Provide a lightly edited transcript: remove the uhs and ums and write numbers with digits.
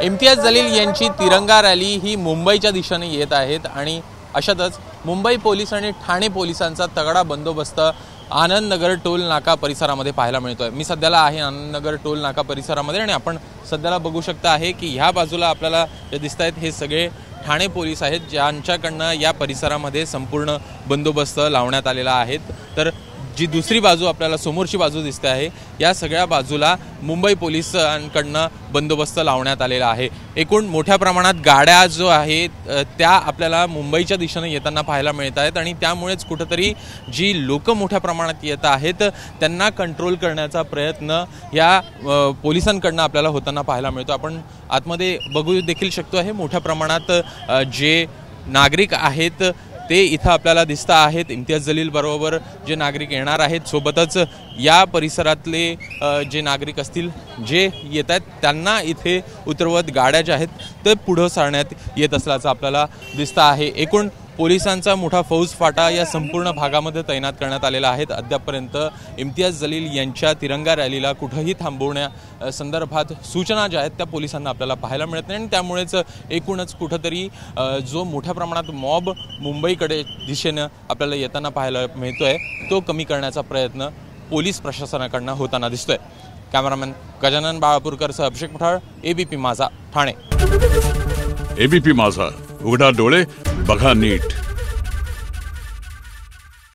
इम्तियाज जलील यांची तिरंगा रॅली ही मुंबईच्या दिशेने येत आहेत आणि अशातच मुंबई पोलीस आणि ठाणे पोलिसांचा तगडा बंदोबस्त आनंदनगर टोल नाका परिसरामध्ये पाहायला मिळतोय। मी सध्याला आहे आनंदनगर टोल नाका परिसरामध्ये आणि आपण सध्याला बघू शकता आहे की ह्या बाजूला आपल्याला जे दिसत आहेत हे सगळे ठाणे पोलीस आहेत, ज्यांच्याकडनं या परिसरामध्ये संपूर्ण बंदोबस्त लावण्यात आलेला आहे। तर जी दुसरी बाजू आपल्याला समोरची बाजू दिसते आहे, या सगळ्या बाजूला मुंबई पोलिसांकडनं बंदोबस्त लावण्यात आलेला आहे। एकूण मोठ्या प्रमाणात गाड्या जो आहेत त्या आपल्याला मुंबईच्या दिशेने येताना पाहायला मिळत आहेत आणि त्यामुळेच कुठेतरी जी लोक मोठ्या प्रमाणात येत आहेत त्यांना कंट्रोल करण्याचा प्रयत्न या पोलिसांकडनं आपल्याला होताना पाहायला मिळतो। आपण आतमध्ये बघू देखील शकतो आहे मोठ्या प्रमाणात जे नागरिक आहेत ते इथं आपल्याला दिसत आहेत। इम्तियाज जलील बरोबर जे नागरिक येणार आहेत, सोबतच या परिसरातले जे नागरिक असतील जे येत आहेत त्यांना इथे उतरवत गाड्या ज्या आहेत ते पुढे सारण्यात येत असल्याचं आपल्याला दिसतं आहे। एकूण पोलिसांचा मोठा फौज फाटा या संपूर्ण भागामध्ये तैनात करण्यात आलेला आहे। अद्यापपर्यंत इम्तियाज जलील यांच्या तिरंगा रॅलीला कुठेही थांबवण्या संदर्भात सूचना ज्या आहेत त्या पोलिसांना आपल्याला पाहायला मिळत नाही आणि त्यामुळेच एकूणच कुठेतरी जो मोठ्या प्रमाणात मॉब मुंबईकडे दिशेने आपल्याला येताना पाहायला मिळतोय तो कमी करण्याचा प्रयत्न पोलीस प्रशासनाकडून होताना दिसतोय। कॅमेरामॅन गजानन बाळापूरकरसह अभिषेक पठाळ, एबीपी माझा, ठाणे। एबीपी माझा, उघडा डोळे बघा नीट।